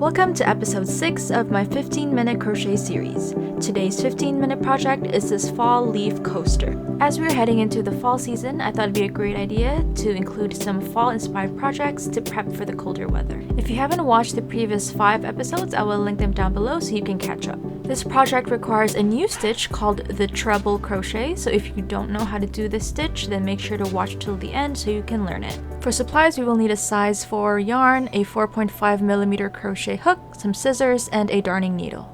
Welcome to episode 6 of my 15-minute crochet series. Today's 15-minute project is this fall leaf coaster. As we're heading into the fall season, I thought it'd be a great idea to include some fall-inspired projects to prep for the colder weather. If you haven't watched the previous 5 episodes, I will link them down below so you can catch up. This project requires a new stitch called the treble crochet, so if you don't know how to do this stitch, then make sure to watch till the end so you can learn it. For supplies, we will need a size 4 yarn, a 4.5mm crochet hook, some scissors, and a darning needle.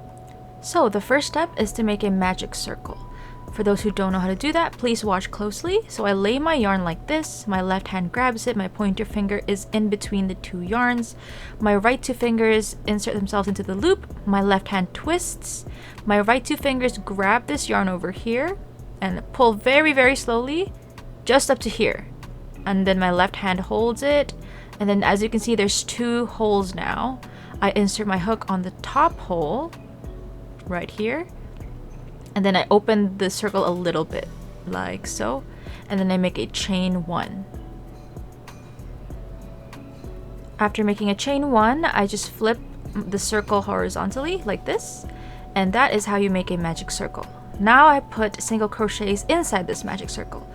So the first step is to make a magic circle. For those who don't know how to do that, please watch closely. So I lay my yarn like this, my left hand grabs it, my pointer finger is in between the 2 yarns, my right 2 fingers insert themselves into the loop, my left hand twists, my right 2 fingers grab this yarn over here and pull very, very slowly, just up to here. And then my left hand holds it, and then as you can see there's 2 holes now. I insert my hook on the top hole right here, and then I open the circle a little bit like so, and then I make a chain 1. After making a chain 1, I just flip the circle horizontally like this, and that is how you make a magic circle. Now I put single crochets inside this magic circle.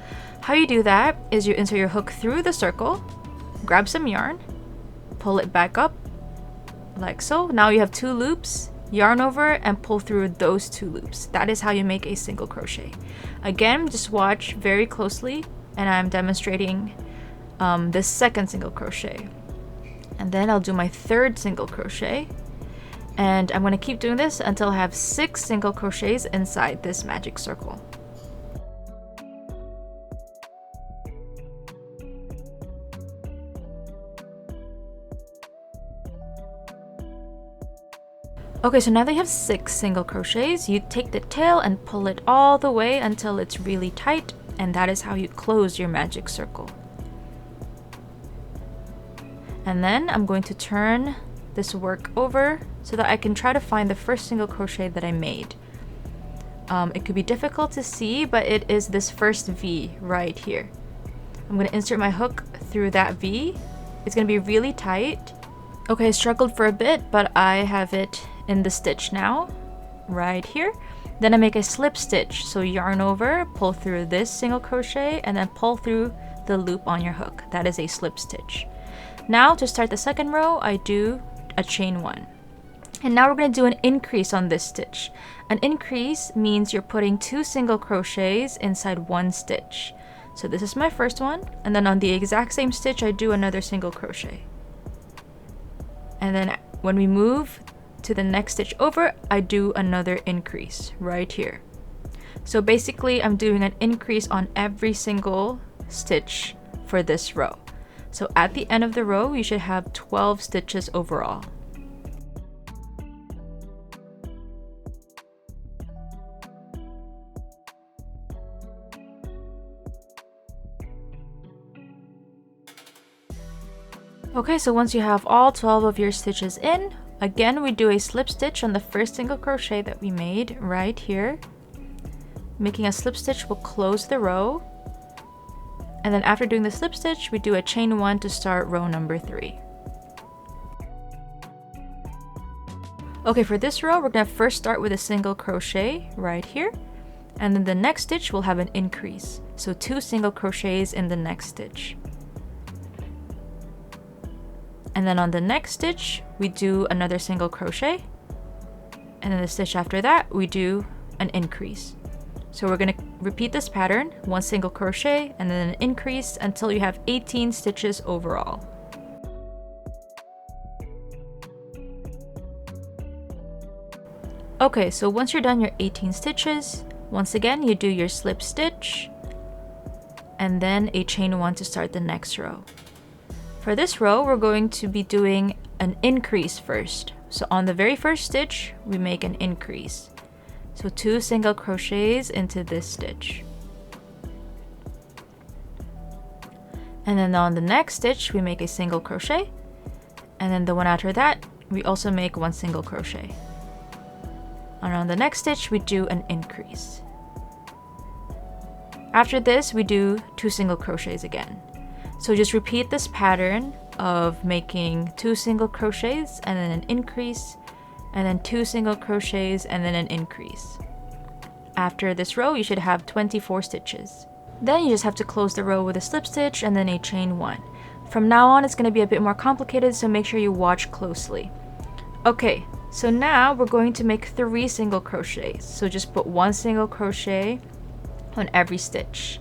How you do that is you insert your hook through the circle, grab some yarn, pull it back up like so. Now you have 2 loops, yarn over and pull through those 2 loops. That is how you make a single crochet. Again, just watch very closely, and I'm demonstrating the second single crochet. And then I'll do my 3rd single crochet, and I'm going to keep doing this until I have 6 single crochets inside this magic circle. Okay, so now that you have 6 single crochets, you take the tail and pull it all the way until it's really tight, and that is how you close your magic circle. And then I'm going to turn this work over so that I can try to find the first single crochet that I made. It could be difficult to see, but it is this first V right here. I'm going to insert my hook through that V. It's going to be really tight. Okay, I struggled for a bit, but I have it in the stitch now, right here. Then I make a slip stitch, so yarn over, pull through this single crochet, and then pull through the loop on your hook. That is a slip stitch. Now to start the second row, I do a chain 1. And now we're going to do an increase on this stitch. An increase means you're putting 2 single crochets inside 1 stitch. So this is my first one, and then on the exact same stitch I do another single crochet. And then when we move to the next stitch over, I do another increase right here. So basically I'm doing an increase on every single stitch for this row. So at the end of the row, you should have 12 stitches overall. Okay, so once you have all 12 of your stitches in, again we do a slip stitch on the first single crochet that we made right here. Making a slip stitch will close the row. And then after doing the slip stitch, we do a chain 1 to start row number 3. Okay, for this row, we're going to first start with a single crochet right here. And then the next stitch will have an increase. So 2 single crochets in the next stitch. And then on the next stitch, we do another single crochet. And then the stitch after that, we do an increase. So we're going to repeat this pattern, 1 single crochet and then an increase until you have 18 stitches overall. Okay, so once you're done your 18 stitches, once again you do your slip stitch and then a chain 1 to start the next row. For this row, we're going to be doing an increase first. So on the very first stitch, we make an increase. So 2 single crochets into this stitch. And then on the next stitch, we make a single crochet. And then the one after that, we also make 1 single crochet. And on the next stitch, we do an increase. After this, we do 2 single crochets again. So just repeat this pattern of making 2 single crochets and then an increase, and then 2 single crochets and then an increase. After this row, you should have 24 stitches. Then you just have to close the row with a slip stitch and then a chain 1. From now on, it's going to be a bit more complicated, so make sure you watch closely. Okay, so now we're going to make 3 single crochets. So just put 1 single crochet on every stitch,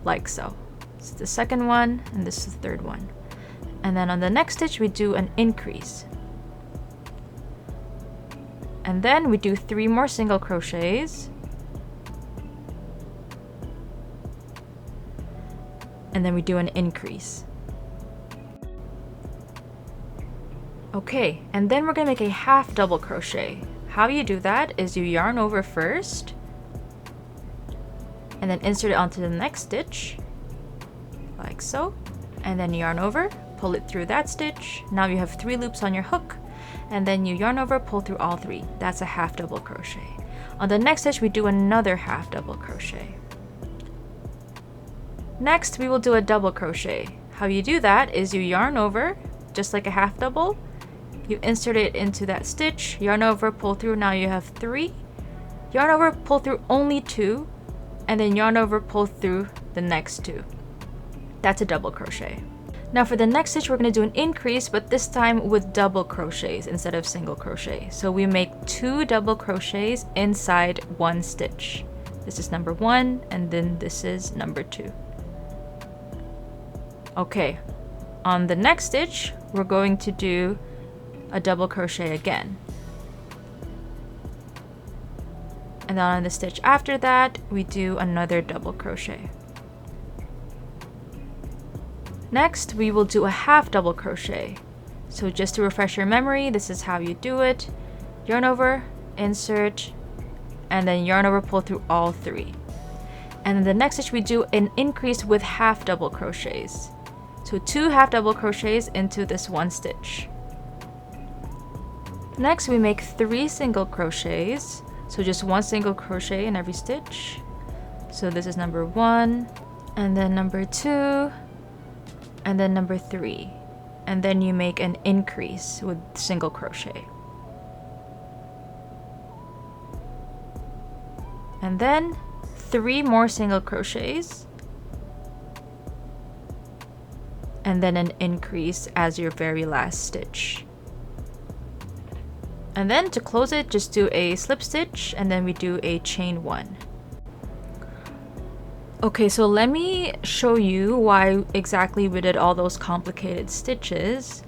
like so. This is the second one, and this is the third one. And then on the next stitch, we do an increase. And then we do 3 more single crochets. And then we do an increase. Okay, and then we're gonna make a half double crochet. How you do that is you yarn over first, and then insert it onto the next stitch, like so, and then yarn over, pull it through that stitch. Now you have 3 loops on your hook, and then you yarn over, pull through all 3. That's a half double crochet. On the next stitch, we do another half double crochet. Next, we will do a double crochet. How you do that is you yarn over, just like a half double, you insert it into that stitch, yarn over, pull through, now you have 3, yarn over, pull through only 2, and then yarn over, pull through the next 2. That's a double crochet. Now for the next stitch, we're going to do an increase, but this time with double crochets instead of single crochet. So we make 2 double crochets inside 1 stitch. This is number 1, and then this is number 2. Okay, on the next stitch, we're going to do a double crochet again. And then on the stitch after that, we do another double crochet. Next, we will do a half double crochet. So just to refresh your memory, this is how you do it. Yarn over, insert, and then yarn over, pull through all 3. And then the next stitch, we do an increase with half double crochets. So 2 half double crochets into this 1 stitch. Next, we make 3 single crochets. So just 1 single crochet in every stitch. So this is number 1, and then number 2, and then number 3. And then you make an increase with single crochet. And then 3 more single crochets. And then an increase as your very last stitch. And then to close it, just do a slip stitch, and then we do a chain 1. Okay, so let me show you why exactly we did all those complicated stitches.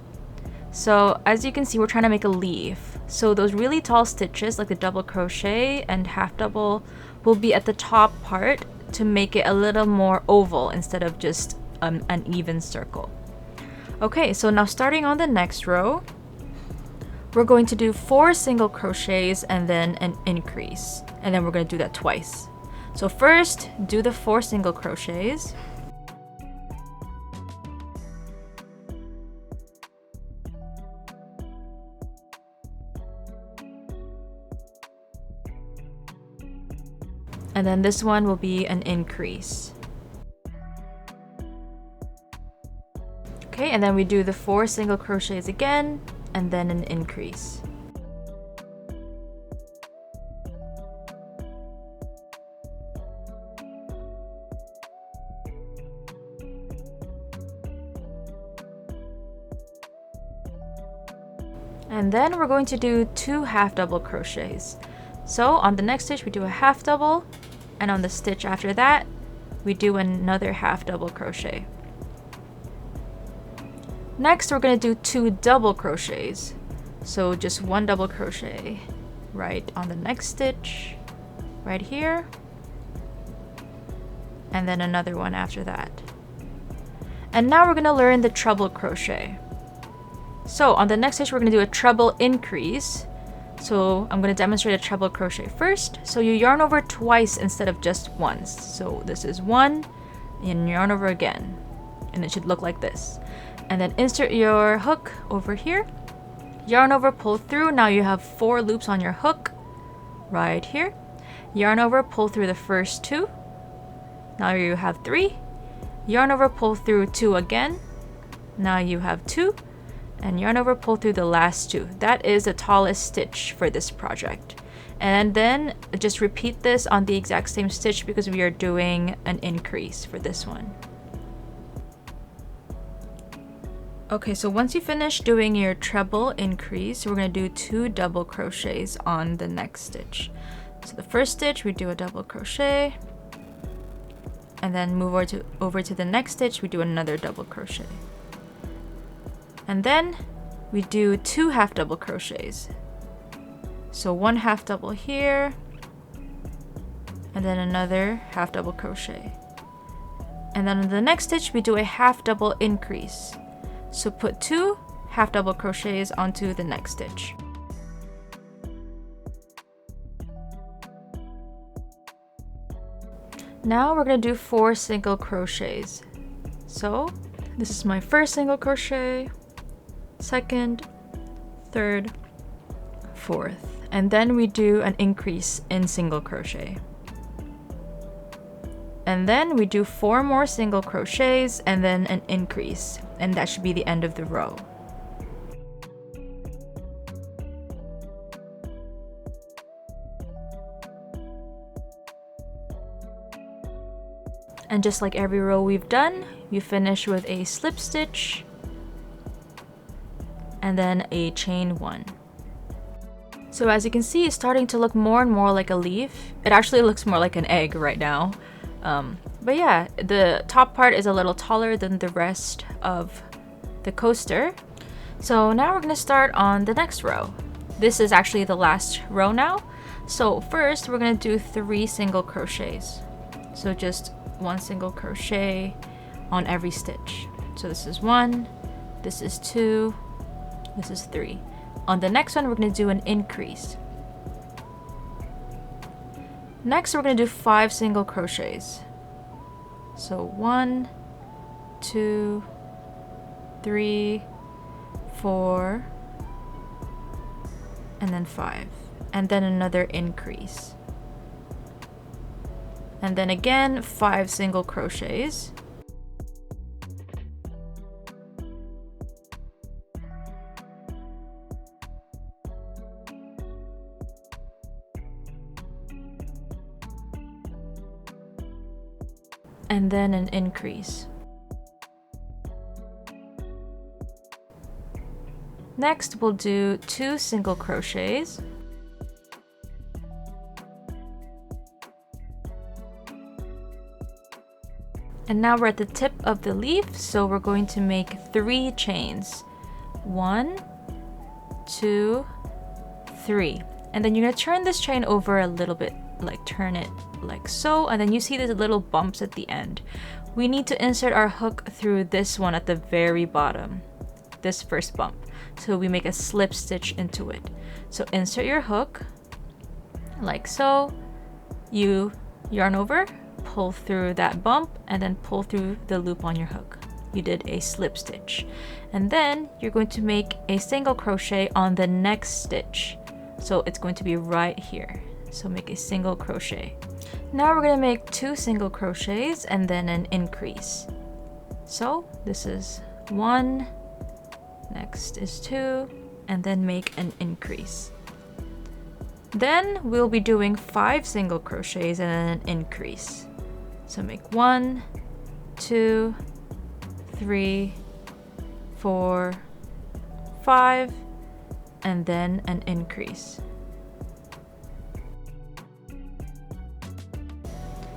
So as you can see, we're trying to make a leaf. So those really tall stitches, like the double crochet and half double, will be at the top part to make it a little more oval instead of just an even circle. Okay, so now starting on the next row, we're going to do 4 single crochets and then an increase, and then we're going to do that twice. So first, do the 4 single crochets. And then this one will be an increase. Okay, and then we do the 4 single crochets again, and then an increase. And then we're going to do 2 half double crochets. So on the next stitch, we do a half double, and on the stitch after that, we do another half double crochet. Next, we're going to do 2 double crochets. So just 1 double crochet right on the next stitch, right here, and then another one after that. And now we're going to learn the treble crochet. So on the next stitch, we're going to do a treble increase. So I'm going to demonstrate a treble crochet first. So you yarn over twice instead of just once. So this is 1, and yarn over again, and it should look like this. And then insert your hook over here, yarn over, pull through. Now you have 4 loops on your hook right here. Yarn over, pull through the first 2. Now you have 3. Yarn over, pull through 2 again. Now you have 2, and yarn over, pull through the last 2. That is the tallest stitch for this project. And then just repeat this on the exact same stitch because we are doing an increase for this one. Okay, so once you finish doing your treble increase, we're going to do 2 double crochets on the next stitch. So the first stitch, we do a double crochet, and then move over to the next stitch, we do another double crochet. And then we do 2 half double crochets. So 1 half double here, and then another half double crochet. And then on the next stitch, we do a half double increase. So put 2 half double crochets onto the next stitch. Now we're going to do 4 single crochets. So this is my first single crochet, second, third, fourth, and then we do an increase in single crochet. And then we do 4 more single crochets and then an increase, and that should be the end of the row. And just like every row we've done, you finish with a slip stitch and then a chain 1. So as you can see, it's starting to look more and more like a leaf. It actually looks more like an egg right now. But yeah, the top part is a little taller than the rest of the coaster. So now we're going to start on the next row. This is actually the last row now. So first we're going to do 3 single crochets. So just 1 single crochet on every stitch. So this is 1, this is 2, this is 3. On the next one, we're going to do an increase. Next, we're going to do 5 single crochets. So 1, 2, 3, 4, and then 5. And then another increase. And then again, 5 single crochets. And then an increase. Next, we'll do 2 single crochets. And now we're at the tip of the leaf, so we're going to make 3 chains. 1, 2, 3. And then you're going to turn this chain over a little bit, like turn it like so, and then you see these little bumps at the end. We need to insert our hook through this one at the very bottom, this first bump. So we make a slip stitch into it. So insert your hook like so, you yarn over, pull through that bump, and then pull through the loop on your hook. You did a slip stitch. And then you're going to make a single crochet on the next stitch. So it's going to be right here. So make a single crochet. Now we're going to make 2 single crochets and then an increase. So this is 1, next is 2, and then make an increase. Then we'll be doing 5 single crochets and then an increase. So make 1, 2, 3, 4, 5, and then an increase.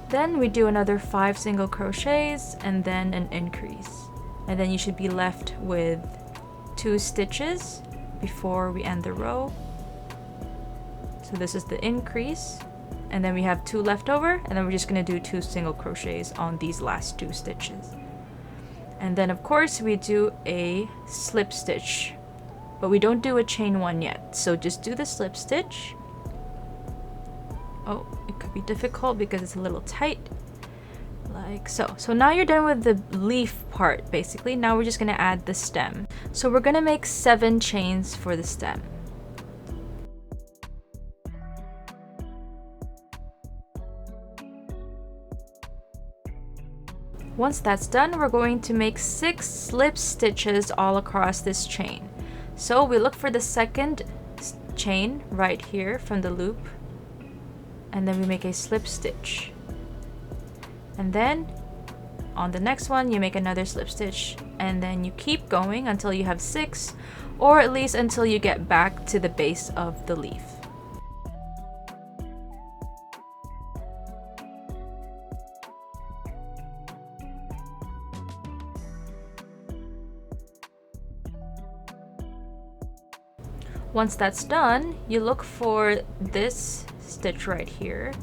Then we do another 5 single crochets and then an increase. And then you should be left with 2 stitches before we end the row. So this is the increase. And then we have 2 left over, and then we're just going to do 2 single crochets on these last 2 stitches. And then of course we do a slip stitch, but we don't do a chain 1 yet. So just do the slip stitch. Oh, it could be difficult because it's a little tight, like so. So now you're done with the leaf part, basically. Now we're just going to add the stem. So we're going to make 7 chains for the stem. Once that's done, we're going to make 6 slip stitches all across this chain. So we look for the second chain right here from the loop, and then we make a slip stitch. And then on the next one, you make another slip stitch, and then you keep going until you have 6, or at least until you get back to the base of the leaf. Once that's done, you look for this stitch right here.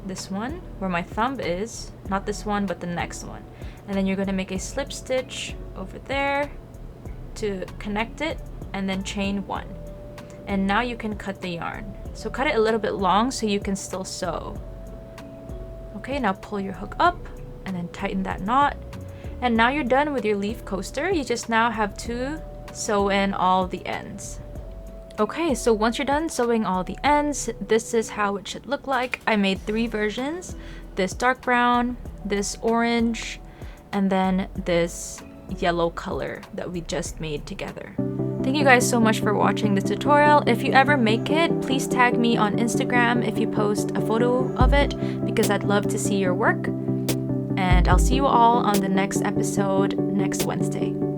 This one, where my thumb is, not this one, but the next one. And then you're going to make a slip stitch over there to connect it, and then chain 1. And now you can cut the yarn. So cut it a little bit long so you can still sew. Okay, now pull your hook up and then tighten that knot. And now you're done with your leaf coaster. You just now have to sew in all the ends. Okay, so once you're done sewing all the ends, this is how it should look like. I made 3 versions: this dark brown, this orange, and then this yellow color that we just made together. Thank you guys so much for watching this tutorial. If you ever make it, please tag me on Instagram if you post a photo of it, because I'd love to see your work. And I'll see you all on the next episode next Wednesday.